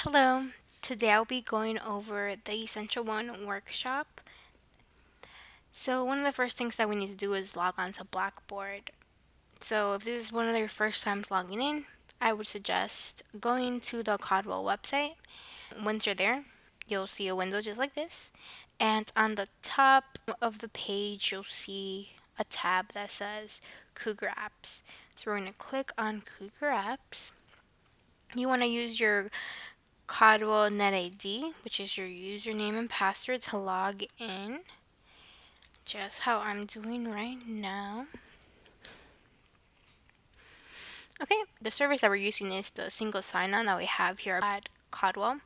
Hello, today I'll be going over the Essential One workshop. So, one of the first things that we need to do is log on to Blackboard. So, if this is one of your first times logging in, I would suggest going to the Caldwell website. Once you're there, you'll see a window just like this, and on the top of the page, you'll see a tab that says Cougar Apps. So, we're going to click on Cougar Apps. You want to use your Caldwell NetID, which is your username and password to log in, just how I'm doing right now. Okay, the service that we're using is the single sign-on that we have here at Caldwell,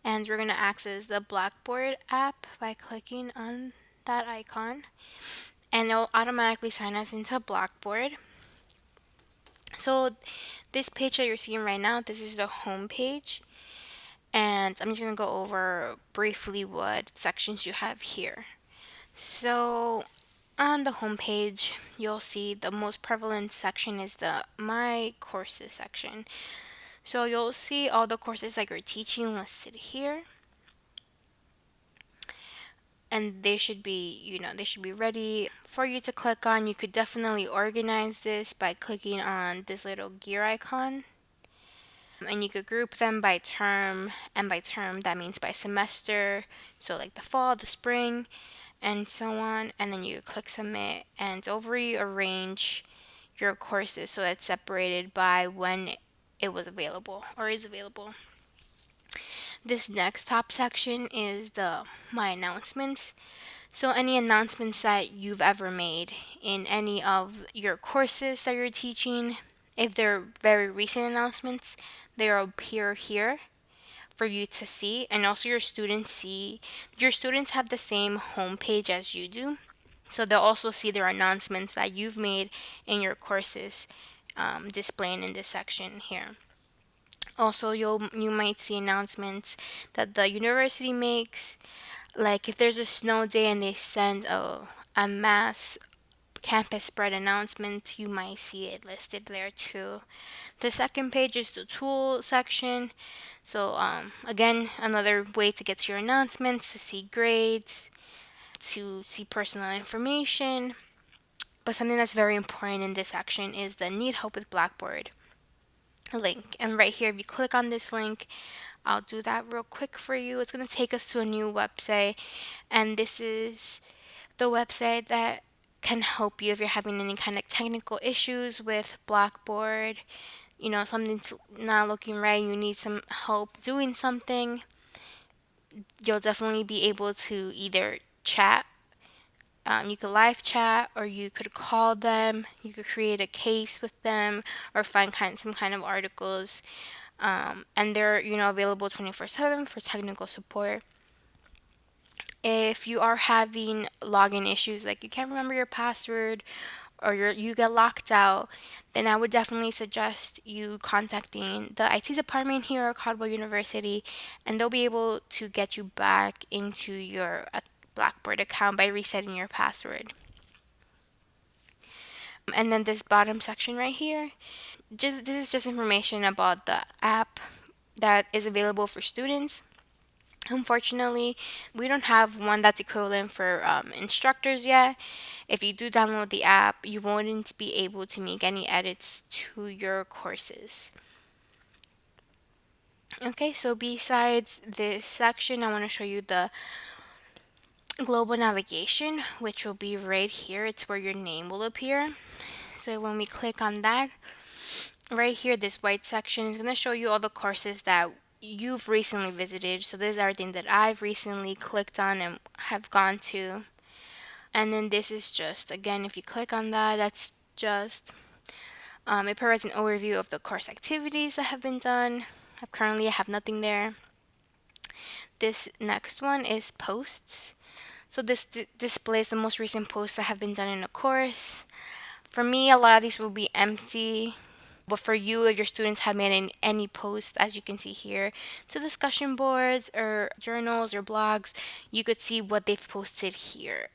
and we're going to access the Blackboard app by clicking on that icon, and it'll automatically sign us into Blackboard. So this page that you're seeing right now, this is the home page, and I'm just going to go over briefly what sections you have here. So on the home page, you'll see the most prevalent section is the My Courses section. So you'll see all the courses that you're teaching listed here. And they should be, they should be ready for you to click on. You could definitely organize this by clicking on this little gear icon. And you could group them by term, and by term, that means by semester. So like the fall, the spring, and so on. And then you click submit, and it'll rearrange your courses so that's separated by when it was available or is available. This next top section is the my announcements. So any announcements that you've ever made in any of your courses that you're teaching, if they're very recent announcements, they'll appear here for you to see, and also your students have the same homepage as you do, so they'll also see their announcements that you've made in your courses, displaying in this section here. Also, you might see announcements that the university makes, like if there's a snow day and they send a mass campus spread announcement, you might see it listed there too. The second page is the tool section. So again, another way to get to your announcements, to see grades, to see personal information. But something that's very important in this section is the Need Help with Blackboard link. And right here, if you click on this link, I'll do that real quick for you. It's going to take us to a new website. And this is the website that can help you if you're having any kind of technical issues with Blackboard. Something's not looking right, you need some help doing something. You'll definitely be able to either chat. You could live chat, or you could call them. You could create a case with them, or find some kind of articles. And they're available 24/7 for technical support. If you are having login issues, like you can't remember your password, or you get locked out, then I would definitely suggest you contacting the IT department here at Caldwell University, and they'll be able to get you back into your Blackboard account by resetting your password. And then this bottom section right here, this is just information about the app that is available for students. Unfortunately, we don't have one that's equivalent for instructors yet. If you do download the app, you wouldn't be able to make any edits to your courses. Okay, so besides this section, I want to show you the global navigation, which will be right here. It's where your name will appear. So when we click on that, right here, this white section is going to show you all the courses that you've recently visited. So this is everything that I've recently clicked on and have gone to. And then this is just, again, if you click on that, that's just, it provides an overview of the course activities that have been done. Currently, I have nothing there. This next one is posts. So this displays the most recent posts that have been done in a course. For me, a lot of these will be empty. But for you, if your students have made any posts, as you can see here, to discussion boards or journals or blogs, you could see what they've posted here.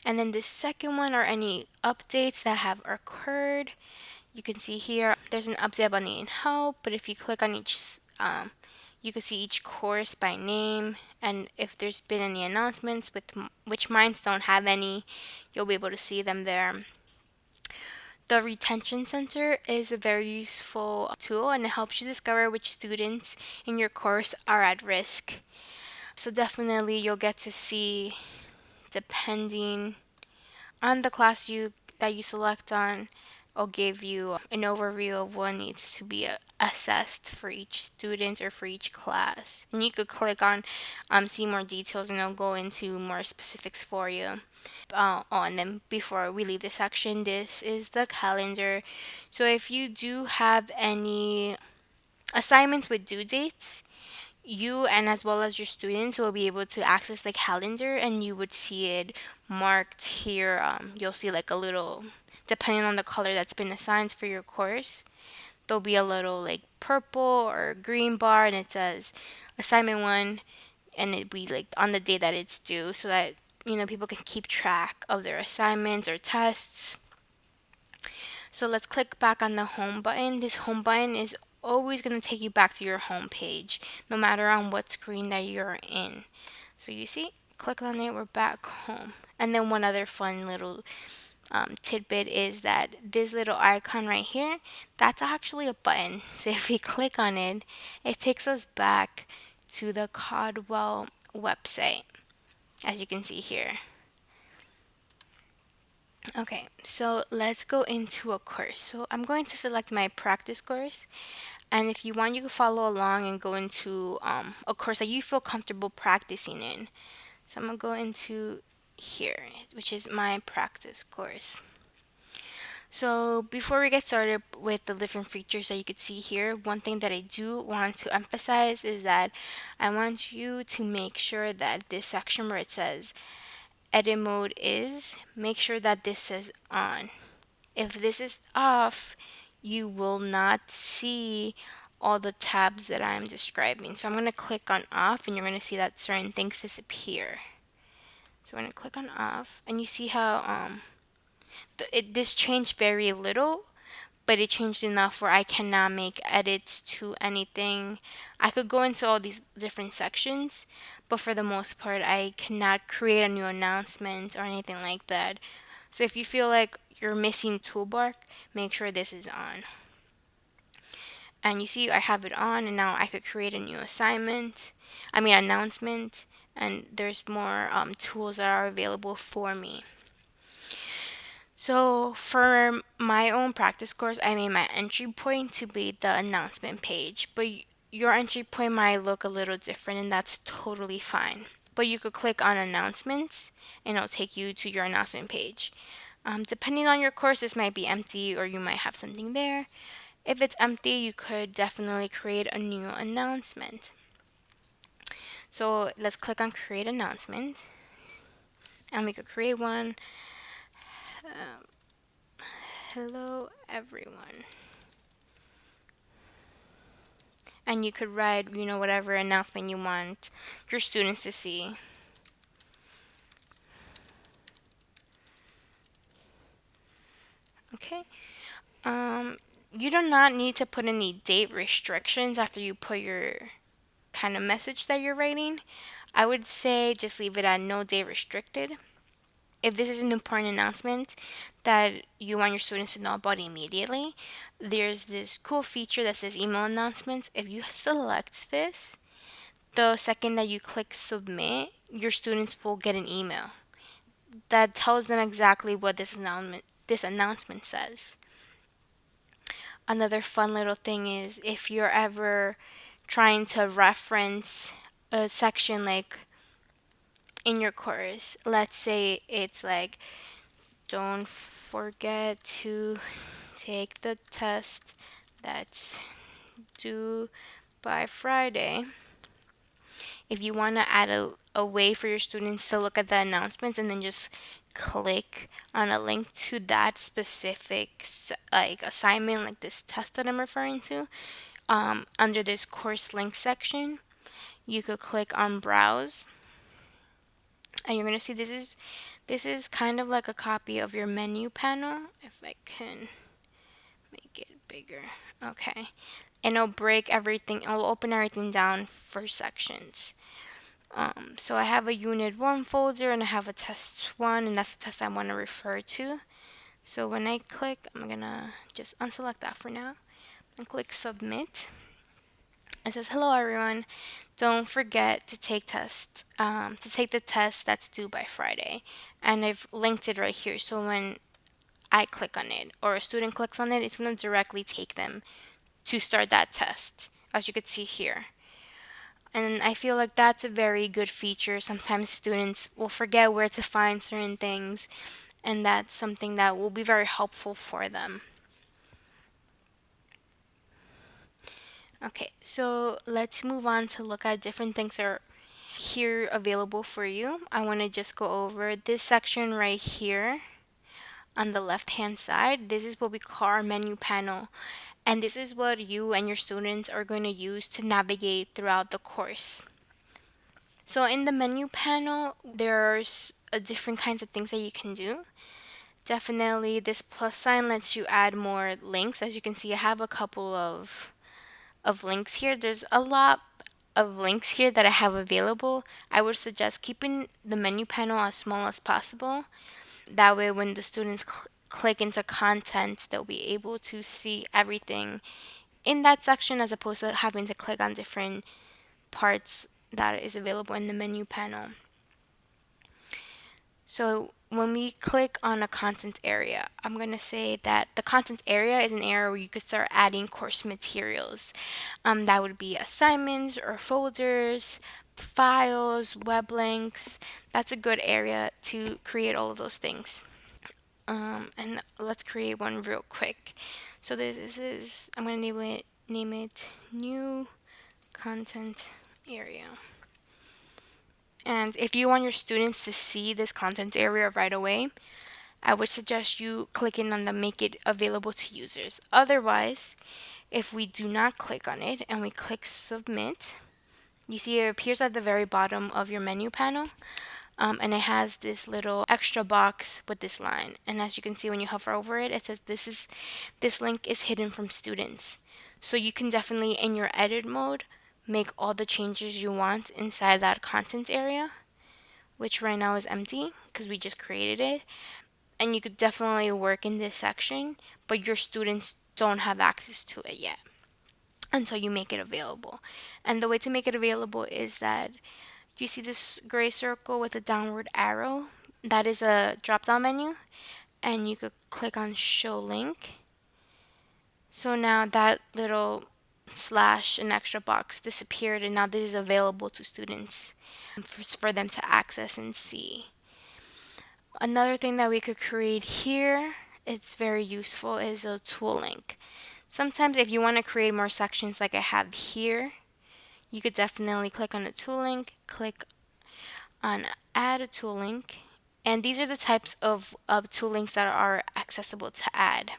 And then the second one are any updates that have occurred. You can see here there's an update about needing help, but if you click on each You could see each course by name, and if there's been any announcements, which mines don't have any, you'll be able to see them there. The retention center is a very useful tool, and it helps you discover which students in your course are at risk. So definitely you'll get to see, depending on the class that you select on, I'll give you an overview of what needs to be assessed for each student or for each class. And you could click on see more details, and it'll go into more specifics for you. And then before we leave the section, this is the calendar. So if you do have any assignments with due dates, you and as well as your students will be able to access the calendar, and you would see it marked here. You'll see like a little, depending on the color that's been assigned for your course, there'll be a little like purple or green bar, and it says assignment 1, and it'd be like on the day that it's due, so that people can keep track of their assignments or tests. So let's click back on the home button. This home button is always going to take you back to your home page, no matter on what screen that you're in. So you see, click on it, we're back home. And then one other fun little tidbit is that this little icon right here, that's actually a button. So if we click on it, it takes us back to the Caldwell website, as you can see here. Okay, so let's go into a course. So I'm going to select my practice course, and if you want, you can follow along and go into a course that you feel comfortable practicing in. So I'm going to go into here, which is my practice course. So before we get started with the different features that you could see here, one thing that I do want to emphasize is that I want you to make sure that this section where it says edit mode is, make sure that this says on. If this is off, you will not see all the tabs that I'm describing. So I'm going to click on off, and you're going to see that certain things disappear. So we're going to click on off, and you see how this changed very little, but it changed enough where I cannot make edits to anything. I could go into all these different sections, but for the most part, I cannot create a new announcement or anything like that. So if you feel like you're missing toolbar, make sure this is on. And you see I have it on, and now I could create a new announcement, and there's more tools that are available for me. So for my own practice course, I made my entry point to be the announcement page, but your entry point might look a little different, and that's totally fine. But you could click on announcements, and it'll take you to your announcement page. Depending on your course, this might be empty, or you might have something there. If it's empty, you could definitely create a new announcement. So let's click on create announcement, and we could create one. Hello everyone. And you could write, whatever announcement you want your students to see. Okay. You do not need to put any date restrictions after you put your kind of message that you're writing. I would say just leave it at no date restricted. If this is an important announcement that you want your students to know about immediately, there's this cool feature that says email announcements. If you select this, the second that you click submit, your students will get an email that tells them exactly what this announcement says. Another fun little thing is if you're ever trying to reference a section like in your course, let's say it's like, don't forget to take the test that's due by Friday. If you want to add a way for your students to look at the announcements and then just click on a link to that specific assignment, like this test that I'm referring to, under this course link section, you could click on browse, and you're going to see this is kind of like a copy of your menu panel. If I can make it bigger. Okay. and it'll open everything down for sections. So I have a unit 1 folder and I have a test 1, and that's the test I want to refer to. So when I click, I'm gonna just unselect that for now and click submit. It says, "Hello everyone. Don't forget to take the test that's due by Friday." And I've linked it right here. So when I click on it or a student clicks on it, it's gonna directly take them to start that test, as you could see here. And I feel like that's a very good feature. Sometimes students will forget where to find certain things, and that's something that will be very helpful for them. Okay, so let's move on to look at different things that are here available for you. I want to just go over this section right here on the left hand side. This is what we call our menu panel, and this is what you and your students are going to use to navigate throughout the course. So in the menu panel, there's different kinds of things that you can do. Definitely, this plus sign lets you add more links. As you can see, I have a couple of links here. There's a lot of links here that I have available. I would suggest keeping the menu panel as small as possible. That way, when the students click into content, they'll be able to see everything in that section as opposed to having to click on different parts that is available in the menu panel. So when we click on a content area, I'm going to say that the content area is an area where you could start adding course materials. That would be assignments or folders, files, web links. That's a good area to create all of those things. And let's create one real quick. So this is, I'm going to name it new content area. And if you want your students to see this content area right away, I would suggest you clicking on the make it available to users. Otherwise, if we do not click on it and we click submit, you see it appears at the very bottom of your menu panel. And it has this little extra box with this line. And as you can see when you hover over it, it says this link is hidden from students. So you can definitely, in your edit mode, make all the changes you want inside that content area, which right now is empty because we just created it. And you could definitely work in this section, but your students don't have access to it yet until you make it available. And the way to make it available is that you see this gray circle with a downward arrow. That is a drop down menu, and you could click on show link. So now that little slash and extra box disappeared, and now this is available to students for them to access and see. Another thing that we could create here, it's very useful, is a tool link. Sometimes if you want to create more sections like I have here, you could definitely click on a tool link, click on add a tool link, and these are the types of tool links that are accessible to add.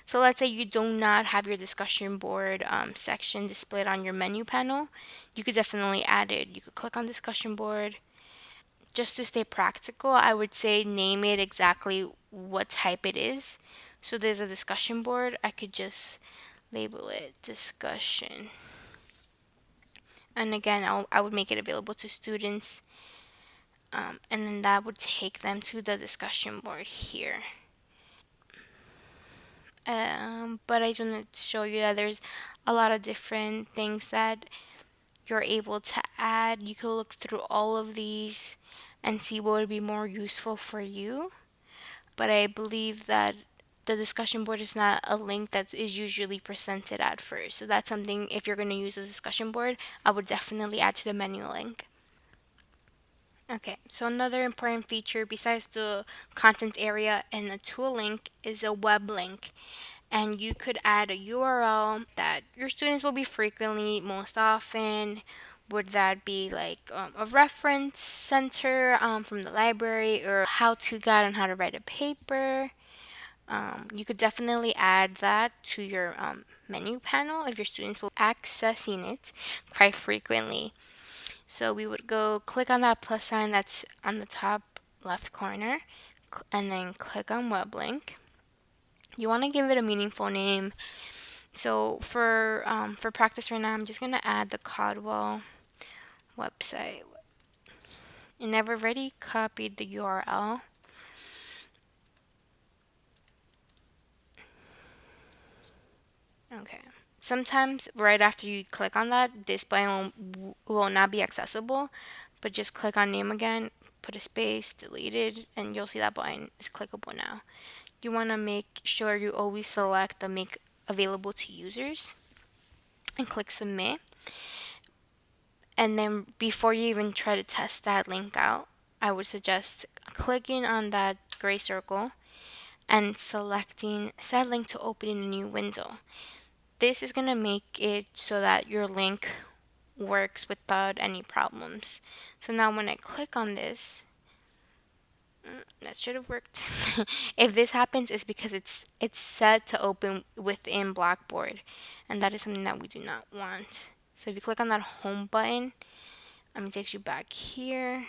So let's say you do not have your discussion board section displayed on your menu panel, you could definitely add it. You could click on discussion board. Just to stay practical, I would say name it exactly what type it is. So there's a discussion board, I could just label it discussion. And again, I would make it available to students, and then that would take them to the discussion board here. But I just want to show you that there's a lot of different things that you're able to add. You could look through all of these and see what would be more useful for you. But I believe that the discussion board is not a link that is usually presented at first. So that's something, if you're going to use a discussion board, I would definitely add to the menu link. Okay, so another important feature besides the content area and a tool link is a web link. And you could add a URL that your students will be frequently, most often. Would that be like a reference center from the library, or how-to guide on how to write a paper? You could definitely add that to your menu panel if your students will be accessing it quite frequently. So we would go click on that plus sign that's on the top left corner, and then click on web link. You want to give it a meaningful name. So for practice right now, I'm just gonna add the Caldwell website, and I've already copied the URL. Okay. Sometimes right after you click on that, this button will not be accessible, but just click on name again, put a space, delete it, and you'll see that button is clickable now. You want to make sure you always select the make available to users and click submit. And then before you even try to test that link out, I would suggest clicking on that gray circle and selecting set link to open in a new window. This is going to make it so that your link works without any problems. So now when I click on this, that should have worked. If this happens, it's because it's set to open within Blackboard, and that is something that we do not want. So if you click on that home button, it takes you back here.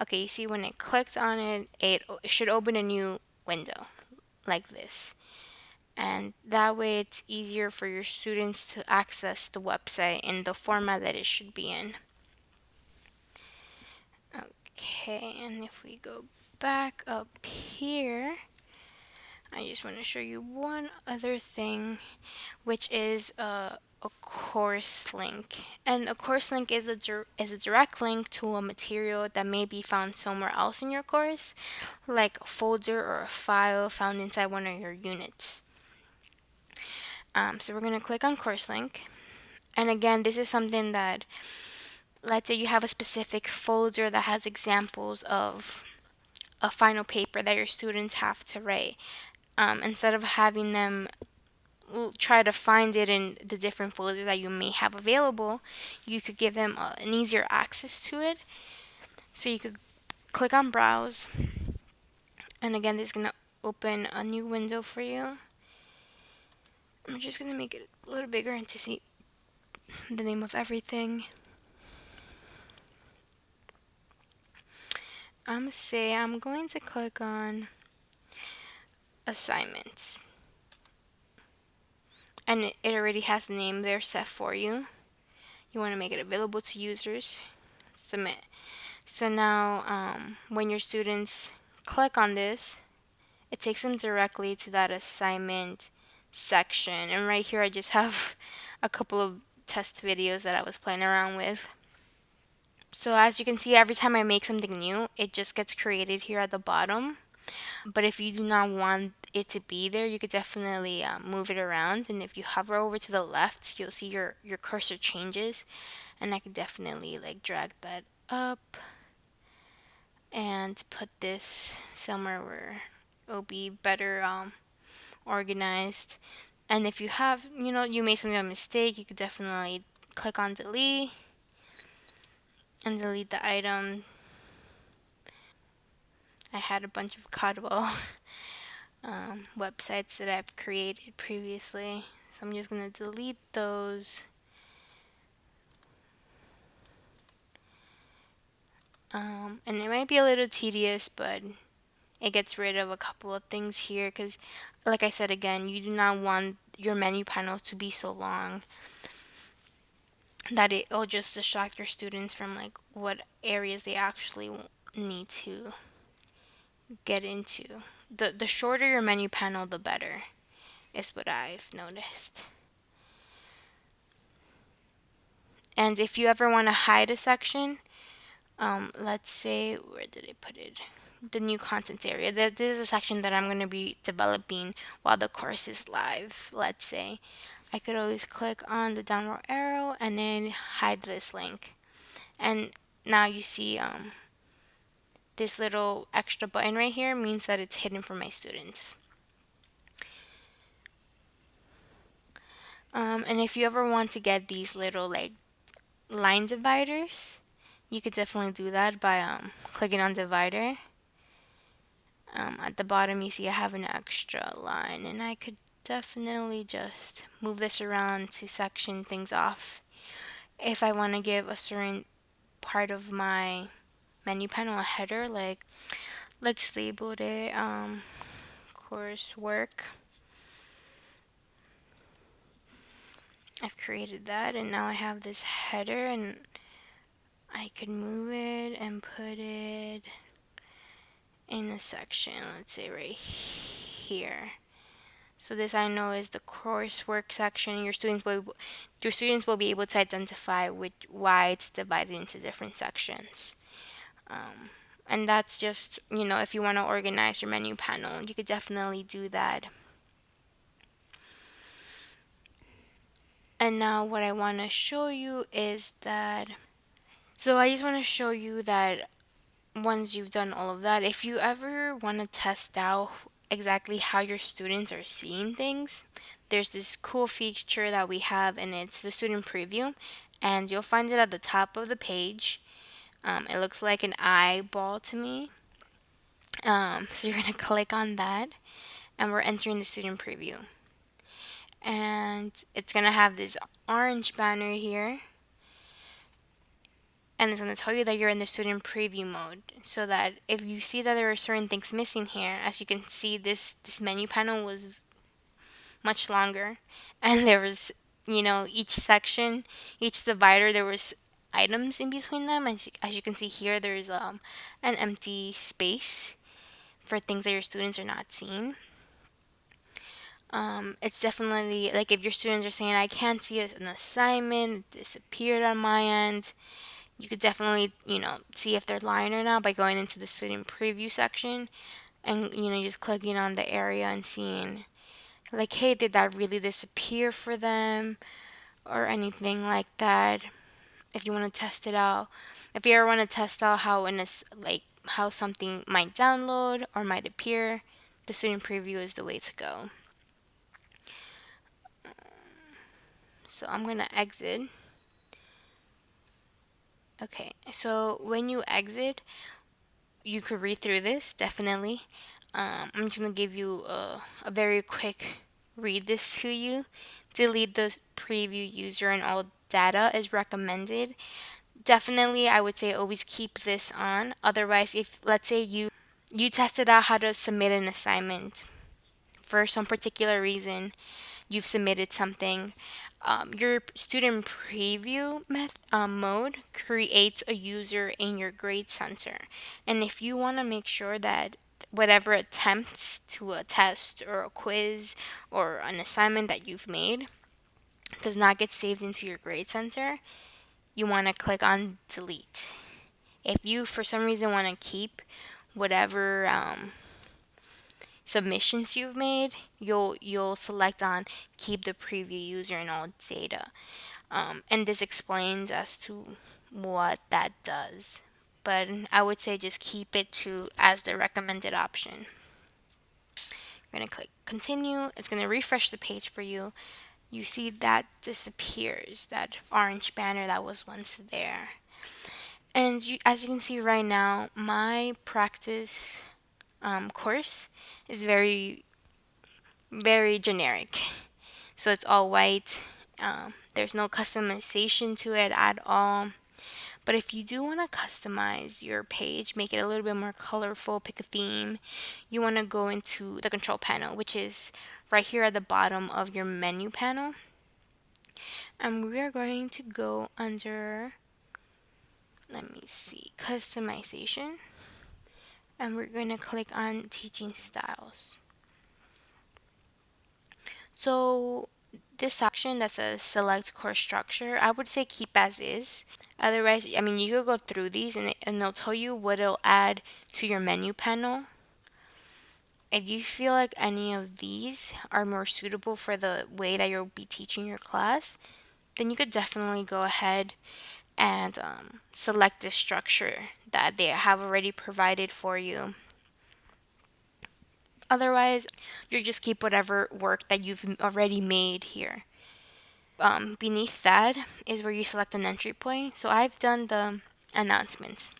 Okay, you see when it clicked on it, it should open a new window like this. And that way it's easier for your students to access the website in the format that it should be in. Okay, and if we go back up here, I just want to show you one other thing, which is a course link. And a course link is a direct link to a material that may be found somewhere else in your course, like a folder or a file found inside one of your units. So we're going to click on course link. And again, this is something that, let's say you have a specific folder that has examples of a final paper that your students have to write. Instead of having them try to find it in the different folders that you may have available, you could give them an easier access to it. So you could click on browse, and again, this is going to open a new window for you. I'm just going to make it a little bigger and to see the name of everything. I'm going to click on assignments, and it already has the name there set for you. You want to make it available to users, submit. So now when your students click on this, it takes them directly to that assignment section. And right here I just have a couple of test videos that I was playing around with. So as you can see, every time I make something new, it just gets created here at the bottom. But if you do not want it to be there, you could definitely move it around. And if you hover over to the left, you'll see your cursor changes. And I could definitely like drag that up and put this somewhere where it'll be better organized. And if you have, you made some mistake, you could definitely click on delete and delete the item. I had a bunch of Caldwell websites that I've created previously, so I'm just going to delete those. And it might be a little tedious, but it gets rid of a couple of things here because, like I said again, you do not want your menu panel to be so long that it'll just distract your students from like what areas they actually need to get into. The shorter your menu panel, the better, is what I've noticed. And if you ever want to hide a section, let's say, where did I put it? The new content area. This is a section that I'm going to be developing while the course is live, let's say. I could always click on the downward arrow and then hide this link. And now you see this little extra button right here means that it's hidden for my students. And if you ever want to get these little like line dividers, you could definitely do that by clicking on divider. At the bottom you see I have an extra line, and I could definitely just move this around to section things off. If I want to give a certain part of my menu panel a header, like let's label it coursework, I've created that, and now I have this header, and I could move it and put it in a section, let's say right here. So this I know is the coursework section. Your students will be able to identify why it's divided into different sections. And that's just, if you want to organize your menu panel, you could definitely do that. And now what I want to show you is that, so I just want to show you that once you've done all of that, if you ever want to test out exactly how your students are seeing things, there's this cool feature that we have, and it's the student preview, and you'll find it at the top of the page. It looks like an eyeball to me. So you're going to click on that, and we're entering the student preview. And it's going to have this orange banner here, and it's going to tell you that you're in the student preview mode, so that if you see that there are certain things missing here, as you can see, this menu panel was much longer, and there was, each section, each divider, there was items in between them, and as you can see here, there's an empty space for things that your students are not seeing. It's definitely like if your students are saying, I can't see an assignment, it disappeared on my end, you could definitely, see if they're lying or not by going into the student preview section and, just clicking on the area and seeing, like, hey, did that really disappear for them or anything like that. If you want to test it out, if you ever want to test out how how something might download or might appear, the student preview is the way to go. So I'm going to exit. Okay, so when you exit, you could read through this, definitely. I'm just going to give you a very quick read this to you. Delete the preview user and all data is recommended. Definitely, I would say always keep this on. Otherwise, if let's say you tested out how to submit an assignment for some particular reason, you've submitted something, your student preview mode creates a user in your grade center. And if you want to make sure that whatever attempts to a test or a quiz or an assignment that you've made does not get saved into your grade center, you want to click on delete. If you for some reason want to keep whatever submissions you've made, you'll select on keep the preview user and all data. And this explains as to what that does. But I would say just keep it to as the recommended option. You're going to click continue. It's going to refresh the page for you. You see that disappears, that orange banner that was once there. And as you can see right now, my practice course is very, very generic. So it's all white. There's no customization to it at all. But if you do want to customize your page, make it a little bit more colorful, pick a theme, you want to go into the control panel, which is right here at the bottom of your menu panel. And we are going to go under, let me see, customization. And we're going to click on teaching styles. So this section that says select course structure, I would say keep as is. Otherwise, you could go through these and they'll tell you what it'll add to your menu panel. If you feel like any of these are more suitable for the way that you'll be teaching your class, then you could definitely go ahead and select this structure that they have already provided for you. Otherwise, you just keep whatever work that you've already made here. Beneath that is where you select an entry point. So I've done the announcements,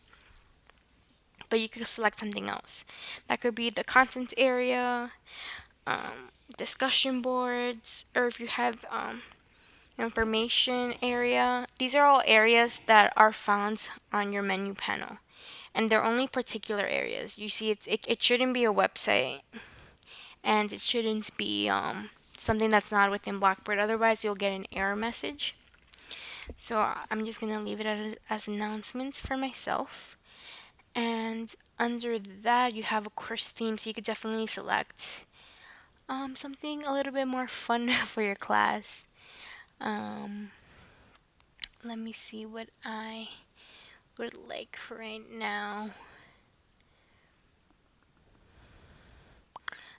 but you could select something else. That could be the content area, discussion boards, or if you have information area. These are all areas that are found on your menu panel, and they're only particular areas. You see, it shouldn't be a website, and it shouldn't be something that's not within Blackboard. Otherwise, you'll get an error message. So I'm just gonna leave it as announcements for myself. And under that, you have a course theme, so you could definitely select something a little bit more fun for your class. Um, Let me see what I would like right now.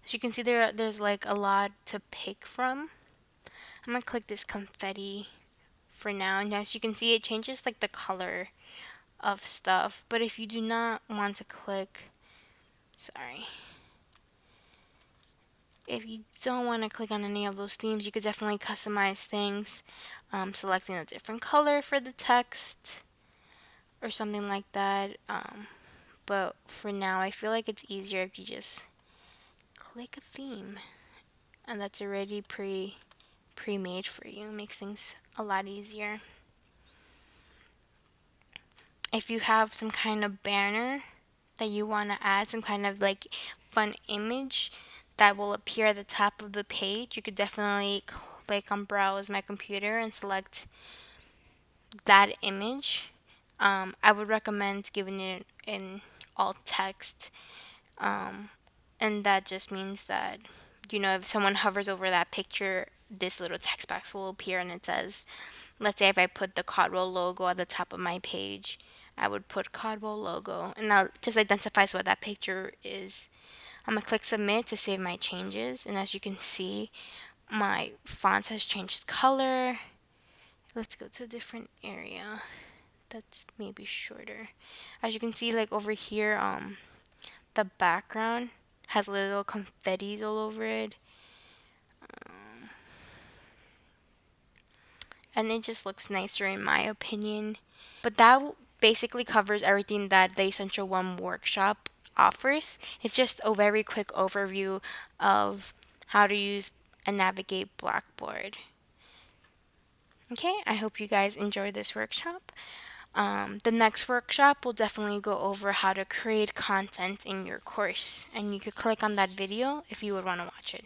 As you can see, there's like a lot to pick from. I'm gonna click this confetti for now, and as you can see, it changes like the color of stuff. But if you do not want to click, sorry, if you don't want to click on any of those themes, you could definitely customize things, selecting a different color for the text or something like that. But for now, I feel like it's easier if you just click a theme, and that's already pre-made for you. It makes things a lot easier. If you have some kind of banner that you want to add, some kind of like fun image that will appear at the top of the page, you could definitely click on browse my computer and select that image. I would recommend giving it in alt text, and that just means that, if someone hovers over that picture, this little text box will appear, and it says, let's say if I put the Caldwell logo at the top of my page, I would put Caldwell logo, and that just identifies what that picture is. I'm gonna click submit to save my changes, and as you can see, my font has changed color. Let's go to a different area that's maybe shorter. As you can see, like over here, the background has little confettis all over it, and it just looks nicer in my opinion. But that basically covers everything that the Essential 1 workshop offers. It's just a very quick overview of how to use and navigate Blackboard. Okay, I hope you guys enjoy this workshop. The next workshop will definitely go over how to create content in your course, and you could click on that video if you would want to watch it.